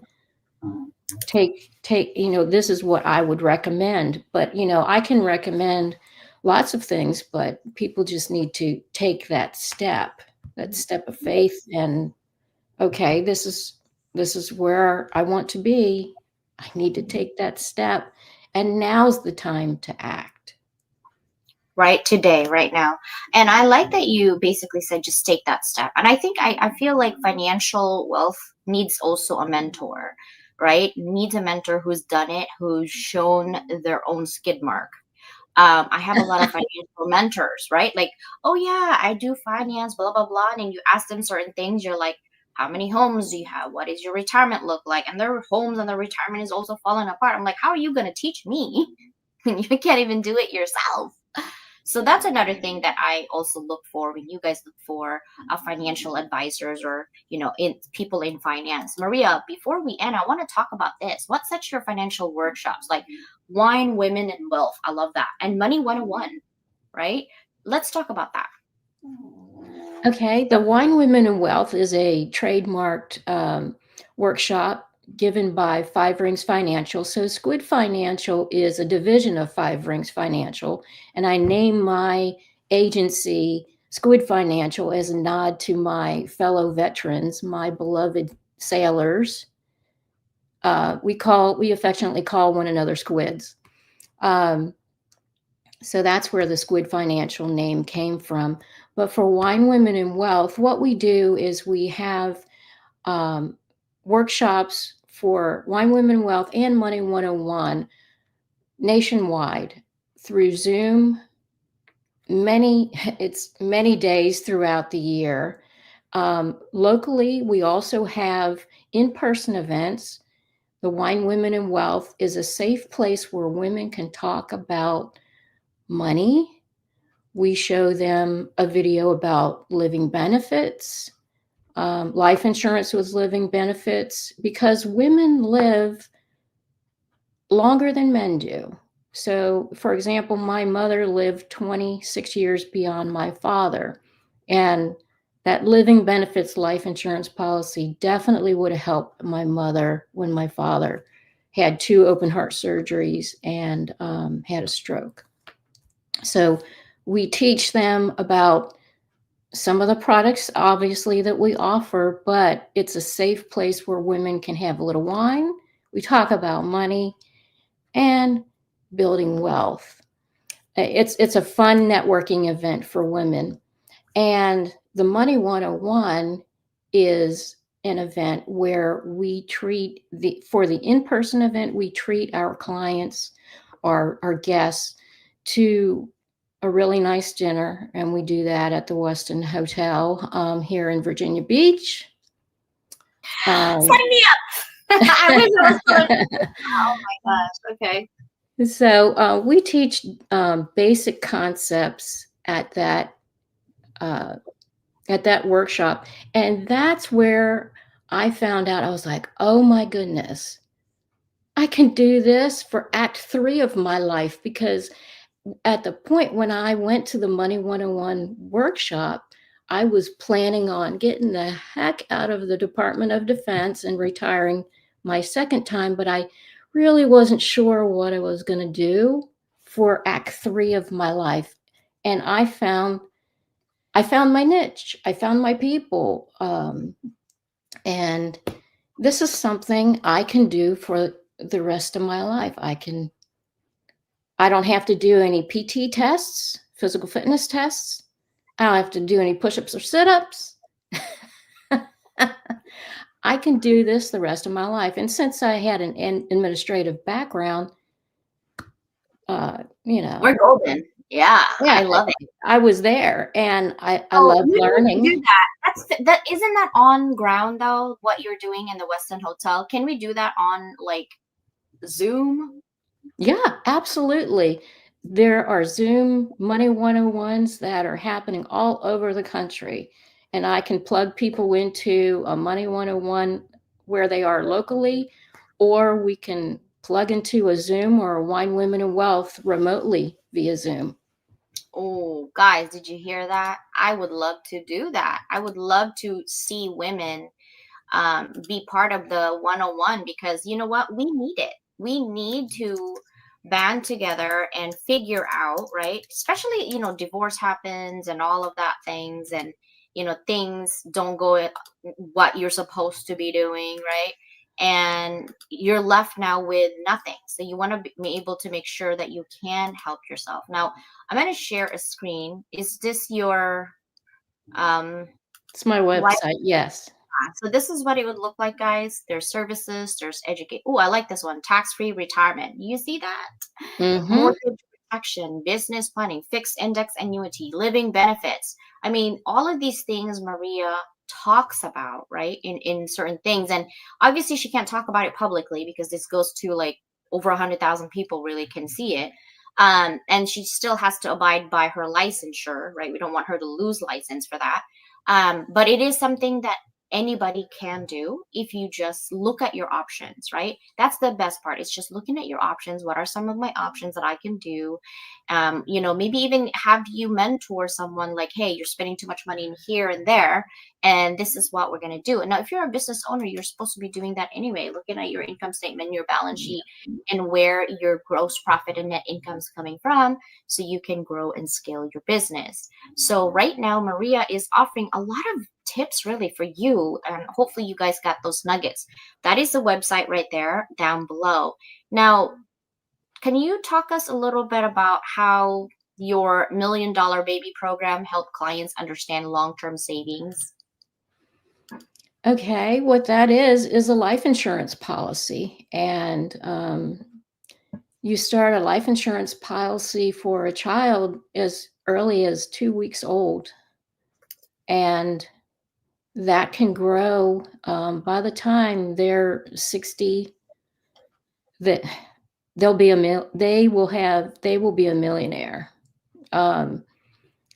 take this is what I would recommend. But I can recommend lots of things, but people just need to take that step of faith and okay, this is where I want to be. I need to take that step, and now's the time to act. Right today, right now. And I like that you basically said just take that step. And I think I feel like financial wealth needs also a mentor, right? Needs a mentor who's done it, who's shown their own skid mark. I have a lot of financial mentors, right? Like, oh yeah, I do finance, blah, blah, blah. And you ask them certain things, you're like, how many homes do you have? What does your retirement look like? And their homes and their retirement is also falling apart. I'm like, how are you going to teach me when you can't even do it yourself? So that's another thing that I also look for when you guys look for financial advisors or in people in finance. Maria, before we end, I want to talk about this. What's such your financial workshops like Wine, Women, and Wealth? I love that. And Money 101, right? Let's talk about that. Okay, the Wine, Women, and Wealth is a trademarked workshop given by Five Rings Financial. So Squid Financial is a division of Five Rings Financial, and I name my agency Squid Financial as a nod to my fellow veterans, my beloved sailors. We affectionately call one another squids. So that's where the Squid Financial name came from. But for Wine, Women, and Wealth, what we do is we have workshops for Wine, Women, and Wealth and Money 101 nationwide through Zoom. It's many days throughout the year. Locally, we also have in-person events. The Wine, Women, and Wealth is a safe place where women can talk about money. We show them a video about living benefits, life insurance with living benefits, because women live longer than men do. So, for example, my mother lived 26 years beyond my father, and that living benefits life insurance policy definitely would have helped my mother when my father had 2 open heart surgeries and had a stroke. So we teach them about some of the products, obviously, that we offer, but it's a safe place where women can have a little wine. We talk about money and building wealth. It's a fun networking event for women. And the Money 101 is an event where we treat for the in-person event, we treat our clients, our guests, to a really nice dinner, and we do that at the Westin Hotel here in Virginia Beach. Sign me up. I wish I was still in. Oh my gosh. Okay. So we teach basic concepts uh, at that workshop, and that's where I found out. I was like, "Oh my goodness, I can do this for Act 3 of my life." Because at the point when I went to the Money 101 workshop, I was planning on getting the heck out of the Department of Defense and retiring my second time, but I really wasn't sure what I was going to do for Act 3 of my life. And I found my niche. I found my people. And this is something I can do for the rest of my life. I don't have to do any PT tests, physical fitness tests. I don't have to do any push-ups or sit-ups. I can do this the rest of my life. And since I had an administrative background, We're golden. Yeah, yeah, I love it. I was there, and I Oh, love you need to do learning. that. That isn't that on ground though, what you're doing in the Westin Hotel? Can we do that on like Zoom? Yeah, absolutely. There are Zoom Money 101s that are happening all over the country. And I can plug people into a Money 101 where they are locally, or we can plug into a Zoom or a Wine Women and Wealth remotely via Zoom. Oh, guys, did you hear that? I would love to do that. I would love to see women be part of the 101 because you know what? We need it. We need to band together and figure out, right? Especially, divorce happens and all of that things, and, things don't go what you're supposed to be doing, right? And you're left now with nothing. So you want to be able to make sure that you can help yourself. Now, I'm going to share a screen. Is this your um, It's my website, yes. so this is what it would look like, guys. There's services, there's educate. Oh, I like this one. Tax-free retirement. You see that? Mm-hmm. Mortgage protection, business planning, fixed index annuity, living benefits. I mean, all of these things Maria talks about, right? In certain things. And obviously she can't talk about it publicly because this goes to like over 100,000 people really can see it. And she still has to abide by her licensure, right? We don't want her to lose license for that. But it is something that anybody can do if you just look at your options, right? That's the best part. It's just looking at your options. What are some of my options that I can do? Maybe even have you mentor someone like, hey, you're spending too much money in here and there, and this is what we're going to do. And now, if you're a business owner, you're supposed to be doing that anyway, looking at your income statement, your balance sheet, and where your gross profit and net income is coming from so you can grow and scale your business. So right now, Maria is offering a lot of tips really for you, and hopefully you guys got those nuggets. That is the website right there down below. Now, can you talk us a little bit about how your $1 Million Baby program helped clients understand long-term savings? Okay, what that is a life insurance policy. And you start a life insurance policy for a child as early as 2 weeks old. And that can grow by the time they're 60, that they will be a millionaire. And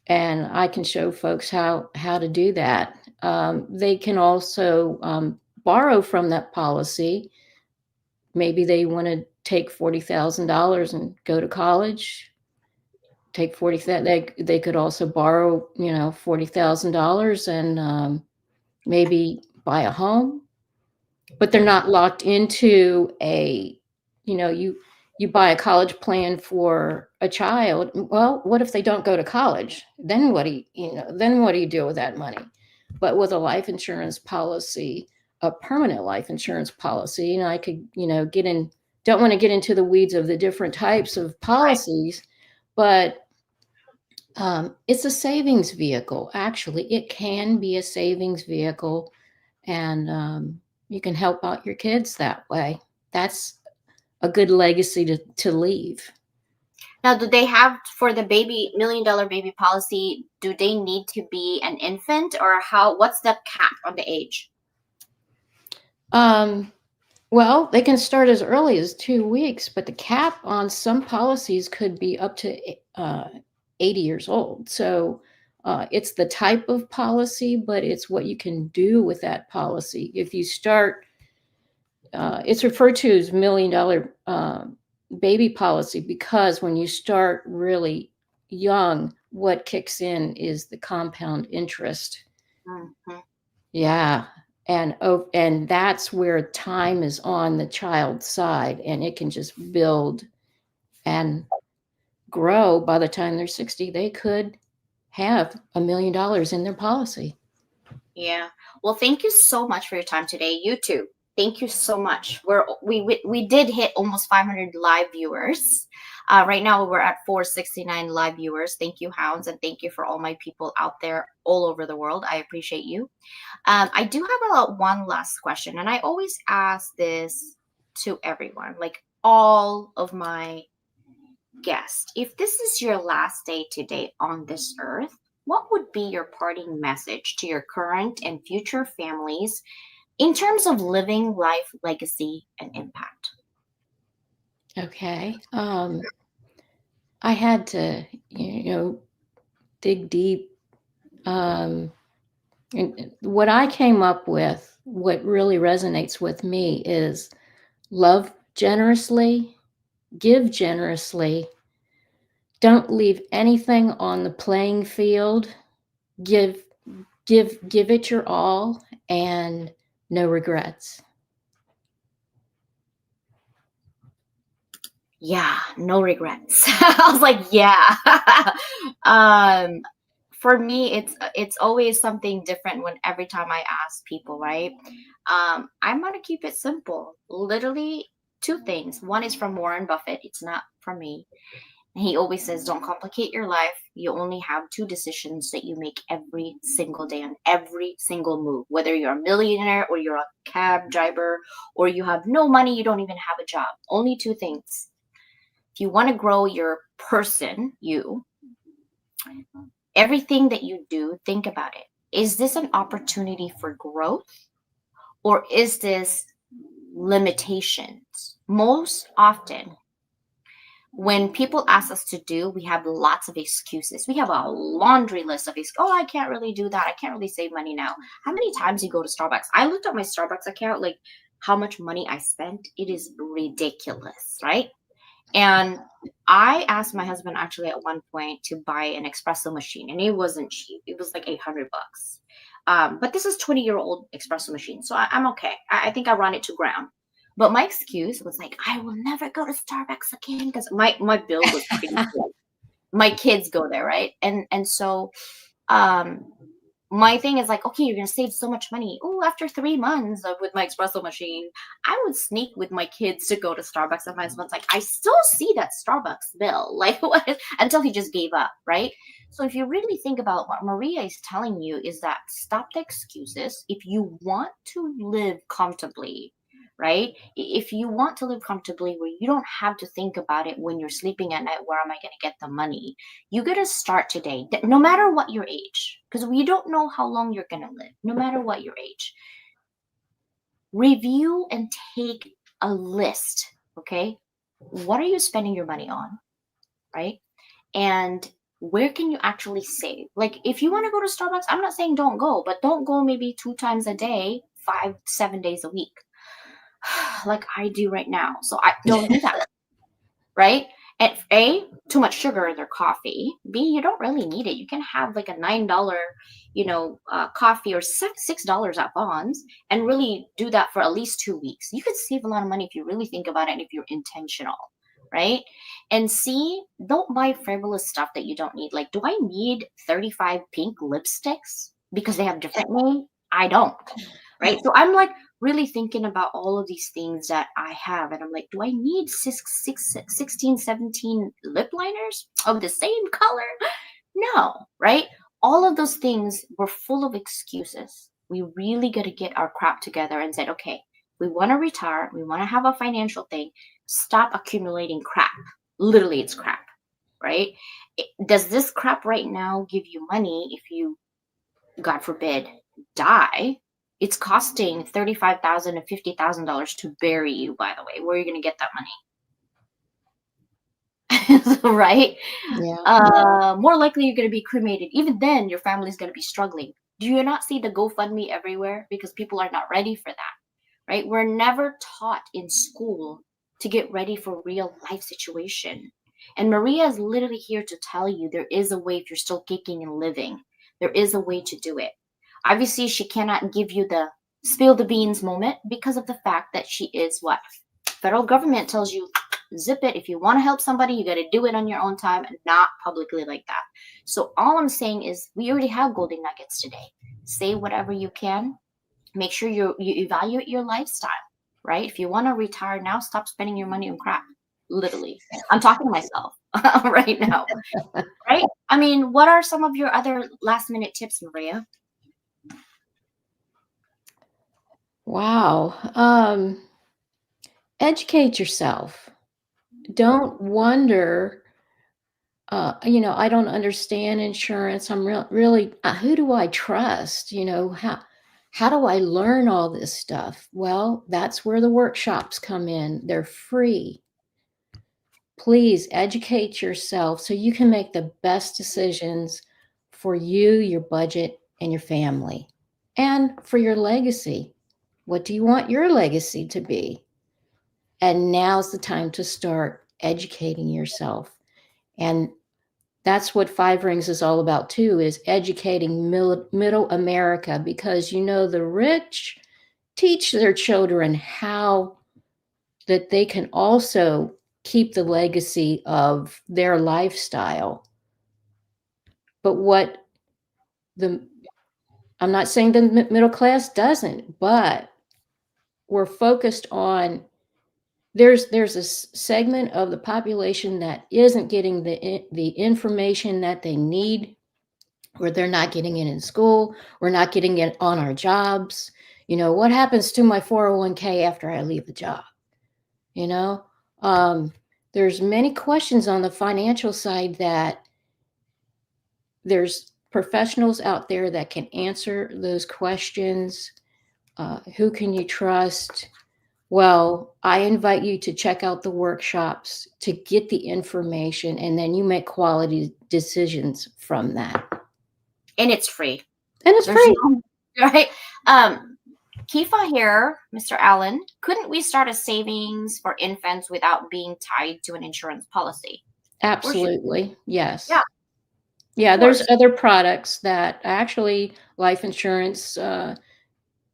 I can show folks how to do that. They can also borrow from that policy. Maybe they want to take $40,000 and go to college. Take 40 that they could also borrow, $40,000 and maybe buy a home, but they're not locked into you buy a college plan for a child. Well, what if they don't go to college? Then what do you do with that money? But with a life insurance policy, a permanent life insurance policy, I could, don't want to get into the weeds of the different types of policies, but it's a savings vehicle. Actually, it can be a savings vehicle, and you can help out your kids that way. That's a good legacy to leave. Now, do they have for the $1 Million Baby policy, do they need to be an infant, or what's the cap on the age? Well, they can start as early as 2 weeks, but the cap on some policies could be up to 80 years old. So it's the type of policy, but it's what you can do with that policy. If you start, it's referred to as $1 million baby policy because when you start really young, what kicks in is the compound interest. Mhm. Yeah. And that's where time is on the child's side and it can just build and grow. By the time they're 60, they could have $1 million in their policy. Yeah. Well, thank you so much for your time today. You too. Thank you so much. We did hit almost 500 live viewers. Right now we're at 469 live viewers. Thank you, Hounds, and thank you for all my people out there all over the world. I appreciate you. I do have one last question, and I always ask this to everyone, like all of my guests. If this is your last day today on this earth, what would be your parting message to your current and future families in terms of living life, legacy, and impact? Okay. I had to, dig deep. And what I came up with, what really resonates with me is love generously, give generously, don't leave anything on the playing field, give give it your all, and no regrets. Yeah, no regrets. I was like, yeah. um, for me, it's always something different when every time I ask people, right? I'm gonna keep it simple. Literally two things. One is from Warren Buffett. It's not from me. And he always says, don't complicate your life. You only have two decisions that you make every single day on every single move. Whether you're a millionaire or you're a cab driver or you have no money, you don't even have a job. Only two things. If you want to grow your person, everything that you do, think about it. Is this an opportunity for growth or is this limitations? Most often, when people ask us to do, we have lots of excuses. We have a laundry list of excuses. Oh, I can't really do that. I can't really save money now. How many times you go to Starbucks? I looked at my Starbucks account, like how much money I spent. It is ridiculous, right? And I asked my husband actually at one point to buy an espresso machine, and it wasn't cheap. It was like 800 bucks. But this is 20-year-old espresso machine, so I'm okay. I think I run it to ground. But my excuse was like, I will never go to Starbucks again because my bill was pretty good. My kids go there, right? And so um my thing is like, okay, you're gonna save so much money. Oh, after 3 months with my espresso machine, I would sneak with my kids to go to Starbucks. And my husband's like, I still see that Starbucks bill, like what? Until he just gave up, right? So if you really think about what Maria is telling you, is that stop the excuses. If you want to live comfortably, right? If you want to live comfortably where you don't have to think about it when you're sleeping at night, where am I going to get the money? You got to start today, no matter what your age, because we don't know how long you're going to live, no matter what your age. Review and take a list, okay? What are you spending your money on, right? And where can you actually save? Like, if you want to go to Starbucks, I'm not saying don't go, but don't go maybe 2 times a day, 5, 7 days a week, like I do right now. So I don't do that, right? And A, too much sugar in their coffee. B, you don't really need it. You can have like a $9, coffee or $6 at Bonds and really do that for at least 2 weeks. You could save a lot of money if you really think about it and if you're intentional, right? And C, don't buy frivolous stuff that you don't need. Like, do I need 35 pink lipsticks because they have different names? I don't, right? So I'm like really thinking about all of these things that I have. And I'm like, do I need 16, 17 lip liners of the same color? No, right? All of those things were full of excuses. We really got to get our crap together and said, okay, we want to retire. We want to have a financial thing. Stop accumulating crap. Literally, it's crap, right? Does this crap right now give you money if you, God forbid, die? It's costing $35,000 to $50,000 to bury you, by the way. Where are you going to get that money? Right? Yeah. More likely you're going to be cremated. Even then, your family's going to be struggling. Do you not see the GoFundMe everywhere? Because people are not ready for that, right? We're never taught in school to get ready for real life situation. And Maria is literally here to tell you there is a way if you're still kicking and living. There is a way to do it. Obviously, she cannot give you the spill the beans moment because of the fact that she is what? Federal government tells you zip it. If you want to help somebody, you got to do it on your own time and not publicly like that. So all I'm saying is we already have golden nuggets today. Say whatever you can. Make sure you evaluate your lifestyle, right? If you want to retire now, stop spending your money on crap. Literally. I'm talking to myself right now, right? I mean, what are some of your other last minute tips, Maria? Wow. Educate yourself. Don't wonder, I don't understand insurance. I'm really, who do I trust? How do I learn all this stuff? Well, that's where the workshops come in. They're free. Please educate yourself so you can make the best decisions for you, your budget, and your family, and for your legacy. What do you want your legacy to be? And now's the time to start educating yourself. And that's what Five Rings is all about too, is educating middle America, because the rich teach their children how that they can also keep the legacy of their lifestyle. But I'm not saying the middle class doesn't, but we're focused on there's a segment of the population that isn't getting the information that they need, or they're not getting it in school, we're not getting it on our jobs. What happens to my 401k after I leave the job? There's many questions on the financial side that there's professionals out there that can answer those questions. Who can you trust? Well, I invite you to check out the workshops to get the information, and then you make quality decisions from that. And it's free. And it's free. Right? Kifa here, Mr. Allen, couldn't we start a savings for infants without being tied to an insurance policy? Absolutely. Yes. Yeah. Yeah, there's other products that actually life insurance.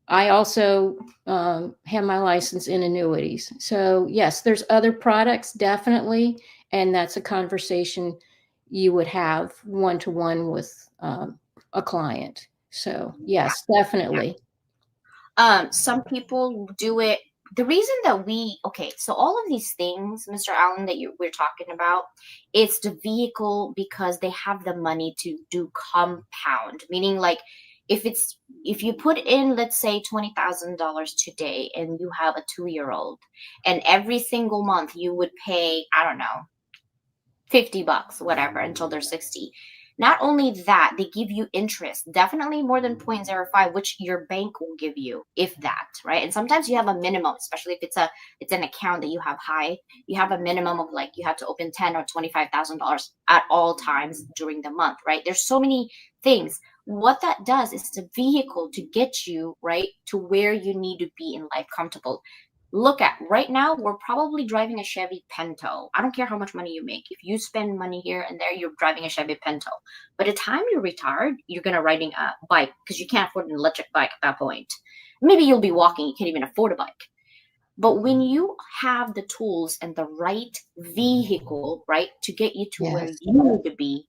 I also have my license in annuities. So yes, there's other products, definitely. And that's a conversation you would have one-to-one with a client. So yes, definitely. Some people do it. The reason that so all of these things, Mr. Allen, that we're talking about, it's the vehicle because they have the money to do compound, meaning like if you put in, let's say, $20,000 today and you have a 2-year-old, and every single month you would pay, I don't know, $50, whatever, until they're 60. Not only that, they give you interest, definitely more than 0.05, which your bank will give you, if that, right? And sometimes you have a minimum, especially if it's an account that you have high, you have a minimum of like you have to open $10,000 or $25,000 at all times during the month, right? There's so many things. What that does is it's a vehicle to get you right to where you need to be in life comfortable. Look at right now, we're probably driving a Chevy Pinto. I don't care how much money you make. If you spend money here and there, you're driving a Chevy Pinto. By the time you're retired, you're going to riding a bike because you can't afford an electric bike at that point. Maybe you'll be walking. You can't even afford a bike. But when you have the tools and the right vehicle, right, to get you to where you need to be,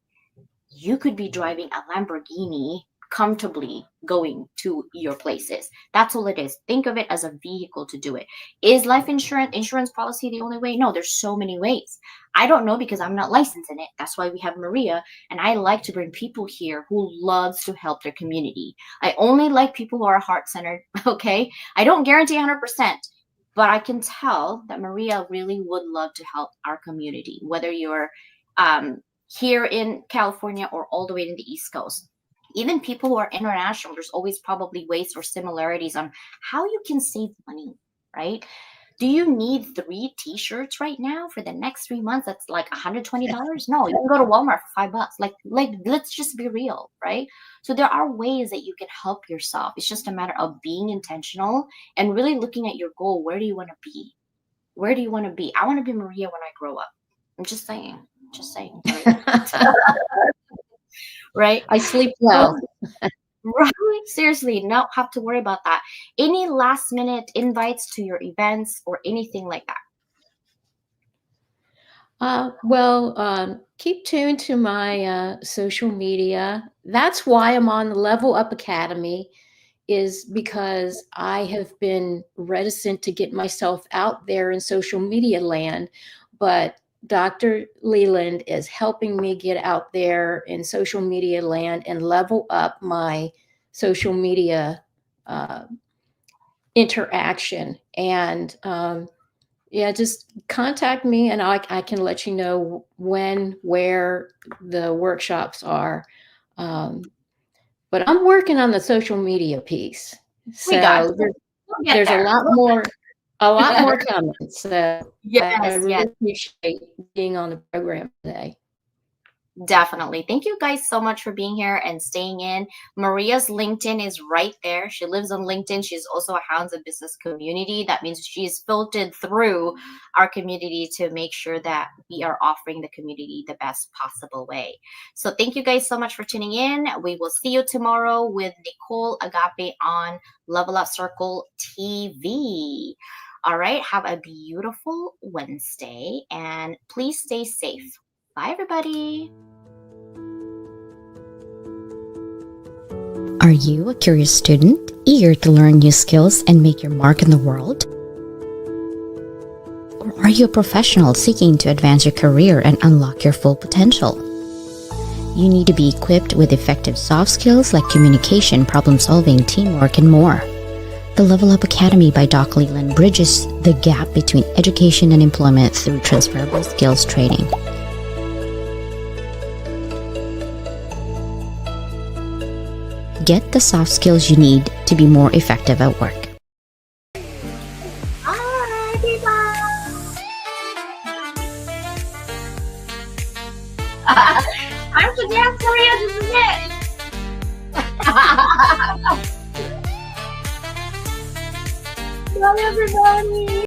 you could be driving a Lamborghini comfortably going to your places. That's all it is. Think of it as a vehicle to do it. Is life insurance policy the only way? No, there's so many ways. I don't know because I'm not licensed in it. That's why we have Maria, and I like to bring people here who loves to help their community. I only like people who are heart-centered, okay? I don't guarantee 100%, but I can tell that Maria really would love to help our community, whether you're here in California or all the way in the East Coast. Even people who are international, there's always probably ways or similarities on how you can save money, right? Do you need 3 t-shirts right now for the next 3 months? That's like $120. No, you can go to Walmart for $5. Like let's just be real, right? So there are ways that you can help yourself. It's just a matter of being intentional and really looking at your goal. Where do you want to be? Where do you want to be? I want to be Maria when I grow up. I'm just saying. Just saying. Right? I sleep So, well. right. Seriously, not have to worry about that. Any last minute invites to your events or anything like that? Keep tuned to my social media. That's why I'm on the Level Up Academy, is because I have been reticent to get myself out there in social media land. But Dr. Leyland is helping me get out there in social media land and level up my social media interaction. And yeah, just contact me and I can let you know when, where the workshops are. But I'm working on the social media piece. We got So you. We'll get there's there. a lot more coming. So I Yes, really yes. appreciate being on the program today. Definitely. Thank you guys so much for being here and staying in. Maria's LinkedIn is right there. She lives on LinkedIn. She's also a Hounds of Business community. That means she's filtered through our community to make sure that we are offering the community the best possible way. So thank you guys so much for tuning in. We will see you tomorrow with Nicole Agape on Level Up Circle TV. All right. Have a beautiful Wednesday and please stay safe. Bye, everybody. Are you a curious student, eager to learn new skills and make your mark in the world? Or are you a professional seeking to advance your career and unlock your full potential? You need to be equipped with effective soft skills like communication, problem solving, teamwork, and more. The Level Up Academy by Doc Leyland bridges the gap between education and employment through transferable skills training. Get the soft skills you need to be more effective at work. Alright, people. I'm to dance for you. This is it. Bye, everybody.